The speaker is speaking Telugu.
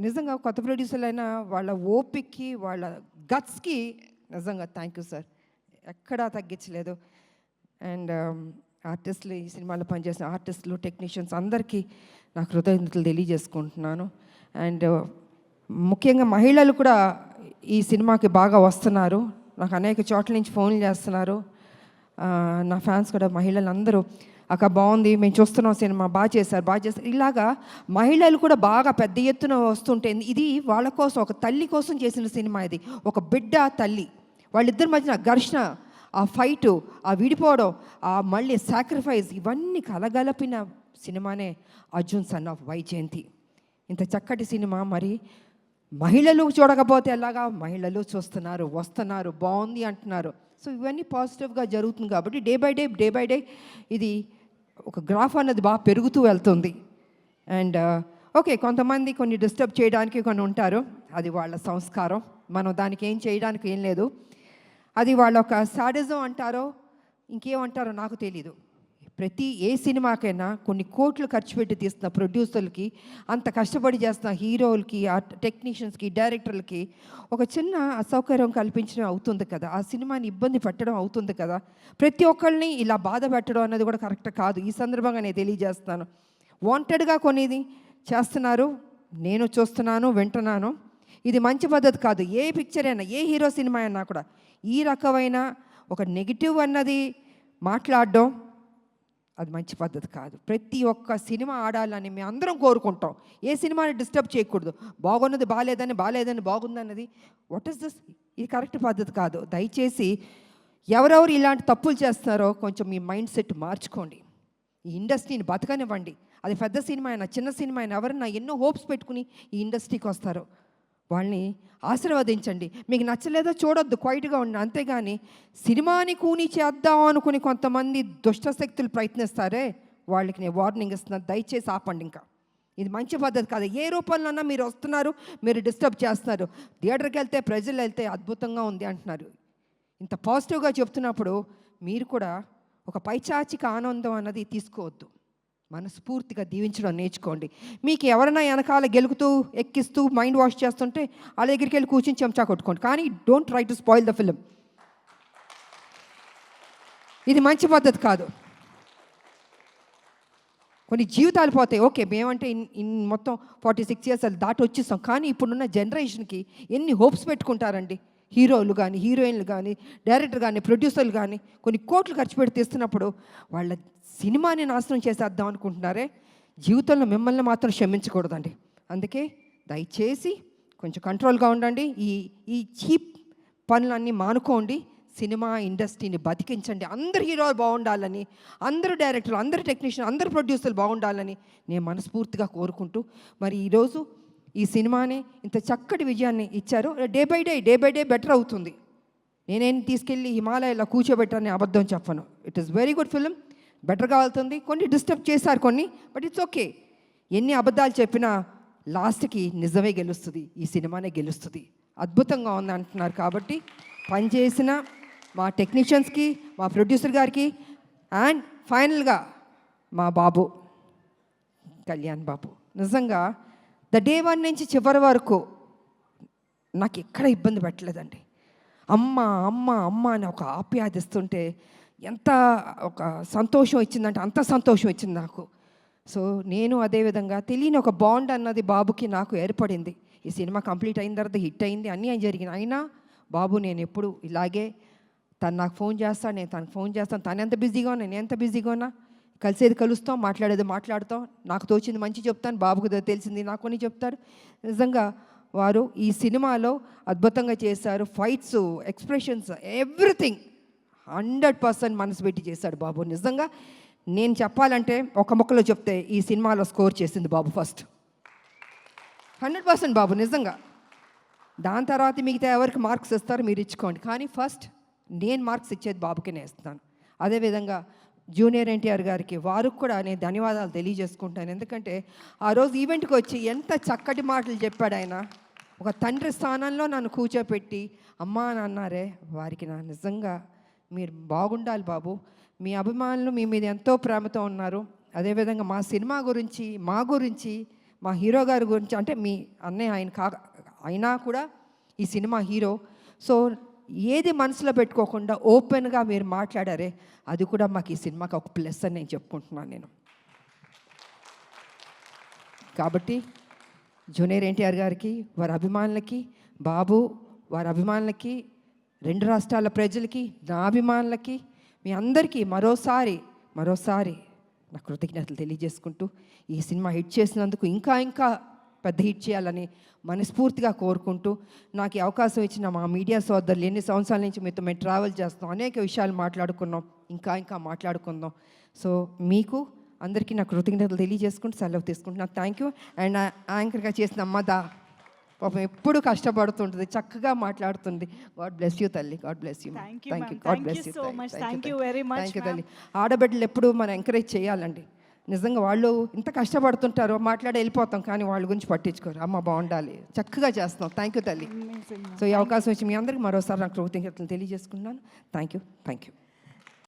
నిజంగా కొత్త ప్రొడ్యూసర్లైనా వాళ్ళ ఓపిక్కి, వాళ్ళ గట్స్‌కి నిజంగా థ్యాంక్ యూ సార్. ఎక్కడా తగ్గించలేదు. అండ్ ఆర్టిస్టులు, ఈ సినిమాలో పనిచేసిన ఆర్టిస్టులు, టెక్నీషియన్స్ అందరికీ నా కృతజ్ఞతలు తెలియజేసుకుంటున్నాను. అండ్ ముఖ్యంగా మహిళలు కూడా ఈ సినిమాకి బాగా వస్తున్నారు. నాకు అనేక చోట్ల నుంచి ఫోన్లు చేస్తున్నారు. నా ఫ్యాన్స్ కూడా మహిళలందరూ అక్క బాగుంది, మేము చూస్తున్నాం సినిమా, బాగా చేశారు. ఇలాగా మహిళలు కూడా బాగా పెద్ద ఎత్తున వస్తుంటే, ఇది వాళ్ళ కోసం, ఒక తల్లి కోసం చేసిన సినిమా ఇది. ఒక బిడ్డ, తల్లి, వాళ్ళిద్దరి మధ్యన ఘర్షణ, ఆ ఫైటు, ఆ విడిపోవడం, ఆ మళ్ళీ సాక్రిఫైస్, ఇవన్నీ కలగలిపిన సినిమానే అర్జున్ సన్ ఆఫ్ వైజయంతి. ఇంత చక్కటి సినిమా మరి మహిళలు చూడకపోతే ఎలాగా? మహిళలు చూస్తున్నారు, వస్తున్నారు, బాగుంది అంటున్నారు. సో ఇవన్నీ పాజిటివ్గా జరుగుతుంది కాబట్టి డే బై డే ఇది ఒక గ్రాఫ్ అన్నది బాగా పెరుగుతూ వెళ్తుంది. అండ్ ఓకే, కొంతమంది కొన్ని డిస్టర్బ్ చేయడానికి కొన్ని ఉంటారు, అది వాళ్ళ సంస్కారం, మనం దానికి ఏం చేయడానికి ఏం లేదు. అది వాళ్ళ ఒక సాడిజం అంటారో ఇంకేమంటారో నాకు తెలీదు. ప్రతి ఏ సినిమాకైనా కొన్ని కోట్లు ఖర్చు పెట్టి తీస్తున్న ప్రొడ్యూసర్లకి, అంత కష్టపడి చేస్తున్న హీరోలకి, ఆ టెక్నీషియన్స్కి, డైరెక్టర్లకి ఒక చిన్న అసౌకర్యం కల్పించడం అవుతుంది కదా, ఆ సినిమాని ఇబ్బంది పెట్టడం అవుతుంది కదా. ప్రతి ఒక్కళ్ళని ఇలా బాధ పెట్టడం అన్నది కూడా కరెక్ట్ కాదు. ఈ సందర్భంగా నేను తెలియజేస్తాను, వాంటెడ్గా కొనేది చేస్తున్నారు, నేను చూస్తున్నాను, వింటున్నాను. ఇది మంచి పద్ధతి కాదు. ఏ పిక్చర్ అయినా, ఏ హీరో సినిమా అయినా కూడా ఈ రకమైన ఒక నెగిటివ్ అన్నది మాట్లాడడం అది మంచి పద్ధతి కాదు. ప్రతి ఒక్క సినిమా ఆడాలని మేము అందరం కోరుకుంటాం. ఏ సినిమాని డిస్టర్బ్ చేయకూడదు. బాగున్నది బాగాలేదని బాగుందన్నది వాట్ ఈస్ దిస్? ఇది కరెక్ట్ పద్ధతి కాదు. దయచేసి ఎవరెవరు ఇలాంటి తప్పులు చేస్తున్నారో కొంచెం మీ మైండ్ సెట్ మార్చుకోండి. ఈ ఇండస్ట్రీని బతకనివ్వండి. అది పెద్ద సినిమా అయినా, చిన్న సినిమా అయినా, ఎవరన్నా ఎన్నో హోప్స్ పెట్టుకుని ఈ ఇండస్ట్రీకి వస్తారో వాళ్ళని ఆశీర్వదించండి. మీకు నచ్చలేదో చూడొద్దు, క్వైట్గా ఉండండి. అంతేగాని సినిమాని కూని చేద్దాం అనుకుని కొంతమంది దుష్టశక్తులు ప్రయత్నిస్తారే, వాళ్ళకి నేను వార్నింగ్ ఇస్తున్నాను, దయచేసి ఆపండి. ఇంకా ఇది మంచి పద్ధతి కాదు. ఏ రూపంలోనన్నా మీరు వస్తున్నారు, మీరు డిస్టర్బ్ చేస్తున్నారు. థియేటర్కి వెళ్తే, ప్రజలు వెళ్తే అద్భుతంగా ఉంది అంటున్నారు. ఇంత పాజిటివ్గా చెప్తున్నప్పుడు మీరు కూడా ఒక పైచాచిక ఆనందం అన్నది తీసుకోవద్దు. మనస్ఫూర్తిగా దీవించడం నేర్చుకోండి. మీకు ఎవరైనా వెనకాల గెలుకుతూ, ఎక్కిస్తూ, మైండ్ వాష్ చేస్తుంటే వాళ్ళ దగ్గరికి వెళ్ళి కూర్చొని చెంచా కొట్టుకోండి. కానీ don't try to spoil the film. ఇది మంచి పద్ధతి కాదు. కొన్ని జీవితాలు పోతాయి. ఓకే, మేమంటే మొత్తం 46 years దాటి వచ్చేస్తాం. కానీ ఇప్పుడున్న జనరేషన్కి ఎన్ని హోప్స్ పెట్టుకుంటారండి. హీరోలు కానీ, హీరోయిన్లు కానీ, డైరెక్టర్ కానీ, ప్రొడ్యూసర్లు కానీ కొన్ని కోట్లు ఖర్చు పెట్టి తీస్తున్నప్పుడు వాళ్ళ సినిమాని నాశనం చేసేద్దాం అనుకుంటున్నారే. జీవితంలో మిమ్మల్ని మాత్రం క్షమించకూడదండి. అందుకే దయచేసి కొంచెం కంట్రోల్గా ఉండండి. ఈ చీప్ పనులన్నీ మానుకోండి. సినిమా ఇండస్ట్రీని బతికించండి. అందరు హీరోలు బాగుండాలని, అందరు డైరెక్టర్లు, అందరు టెక్నీషియన్, అందరు ప్రొడ్యూసర్లు బాగుండాలని నేను మనస్ఫూర్తిగా కోరుకుంటూ, మరి ఈరోజు ఈ సినిమాని ఇంత చక్కటి విజయాన్ని ఇచ్చారు. డే బై డే బెటర్ అవుతుంది. నేనేం తీసుకెళ్ళి హిమాలయాలో కూర్చోబెట్టాలని అబద్ధం చెప్పను. It is very good film, బెటర్గా వెళ్తుంది. కొన్ని డిస్టర్బ్ చేశారు కొన్ని, బట్ ఇట్స్ ఓకే. ఎన్ని అబద్ధాలు చెప్పినా లాస్ట్కి నిజమే గెలుస్తుంది, ఈ సినిమానే గెలుస్తుంది. అద్భుతంగా ఉంది అంటున్నారు కాబట్టి పనిచేసిన మా టెక్నీషియన్స్కి, మా ప్రొడ్యూసర్ గారికి, అండ్ ఫైనల్గా మా బాబు కళ్యాణ్ బాబు, నిజంగా ద డే వన్ నుంచి చివరి వరకు నాకు ఎక్కడ ఇబ్బంది పెట్టలేదండి. అమ్మ అమ్మ అమ్మ అని ఒక ఆప్యాదిస్తుంటే ఎంత ఒక సంతోషం ఇచ్చిందంటే అంత సంతోషం ఇచ్చింది నాకు. సో నేను అదేవిధంగా తెలియని ఒక బాండ్ అన్నది బాబుకి నాకు ఏర్పడింది. ఈ సినిమా కంప్లీట్ అయిన తర్వాత హిట్ అయింది, అన్నీ జరిగినాయి. అయినా బాబు నేను ఎప్పుడు ఇలాగే, తను నాకు ఫోన్ చేస్తాను, నేను తనకు ఫోన్ చేస్తాను. తను ఎంత బిజీగా ఉన్నా, నేను ఎంత బిజీగా ఉన్నా, కలిసేది కలుస్తాం, మాట్లాడేది మాట్లాడతాం. నాకు తోచింది మంచి చెప్తాను, బాబుకు తెలిసింది నాకు కొన్ని చెప్తారు. నిజంగా వారు ఈ సినిమాలో అద్భుతంగా చేశారు. ఫైట్స్, ఎక్స్ప్రెషన్స్, ఎవ్రీథింగ్ 100% మనసు పెట్టి చేశాడు బాబు. నిజంగా నేను చెప్పాలంటే ఒక ముక్కలో చెప్తే ఈ సినిమాలో స్కోర్ చేసింది బాబు ఫస్ట్. 100% బాబు నిజంగా. దాని తర్వాత మిగతా ఎవరికి మార్క్స్ ఇస్తారో మీరు ఇచ్చుకోండి, కానీ ఫస్ట్ నేను మార్క్స్ ఇచ్చేది బాబుకి నేను ఇస్తాను. అదేవిధంగా జూనియర్ ఎన్టీఆర్ గారికి, వారికి కూడా నేను ధన్యవాదాలు తెలియజేసుకుంటాను. ఎందుకంటే ఆ రోజు ఈవెంట్కి వచ్చి ఎంత చక్కటి మాటలు చెప్పాడు ఆయన. ఒక తండ్రి స్థానంలో నన్ను కూర్చోపెట్టి అమ్మా అని అన్నారే, వారికి నా నిజంగా మీరు బాగుండాలి బాబు. మీ అభిమానులు మీ మీద ఎంతో ప్రేమతో ఉన్నారు. అదేవిధంగా మా సినిమా గురించి, మా గురించి, మా హీరో గారి గురించి అంటే మీ అన్నయ్య అయినా కూడా ఈ సినిమా హీరో. సో ఏది మనసులో పెట్టుకోకుండా ఓపెన్గా మీరు మాట్లాడారే, అది కూడా మాకు ఈ సినిమాకి ఒక ప్లస్ అని నేను చెప్పుకుంటున్నాను నేను. కాబట్టి జూనియర్ ఎన్టీఆర్ గారికి, వారి అభిమానులకి, బాబు వారి అభిమానులకి, 2 రాష్ట్రాల ప్రజలకి, నా అభిమానులకి, మీ అందరికీ మరోసారి నా కృతజ్ఞతలు తెలియజేసుకుంటూ, ఈ సినిమా హిట్ చేసినందుకు ఇంకా పెద్ద హిట్ చేయాలని మనస్ఫూర్తిగా కోరుకుంటూ, నాకు ఈ అవకాశం ఇచ్చిన మా మీడియా సోదరులు, ఎన్ని సంవత్సరాల నుంచి మీతో మేము ట్రావెల్ చేస్తున్నాం, అనేక విషయాలు మాట్లాడుకున్నాం, ఇంకా మాట్లాడుకుందాం. సో మీకు అందరికీ నా కృతజ్ఞతలు తెలియజేసుకుంటూ సెలవు తీసుకుంటున్నాను. Thank you. అండ్ యాంకర్గా చేసిన అమ్మదా పాపం ఎప్పుడు కష్టపడుతుంటుంది, చక్కగా మాట్లాడుతుంది. గాడ్ బ్లెస్ యూ తల్లి, God bless you. Thank you, God bless you, thank you తల్లి. ఆడబిడ్డలు ఎప్పుడు మనం ఎంకరేజ్ చేయాలండి. నిజంగా వాళ్ళు ఇంత కష్టపడుతుంటారు, మాట్లాడి వెళ్ళిపోతాం, కానీ వాళ్ళ గురించి పట్టించుకోరు. అమ్మ బాగుండాలి, చక్కగా చేస్తున్నాం. థ్యాంక్ యూ తల్లి. సో ఈ అవకాశం వచ్చి మీ అందరికీ మరోసారి నాకు కృతజ్ఞతలు తెలియజేసుకున్నాను. Thank you.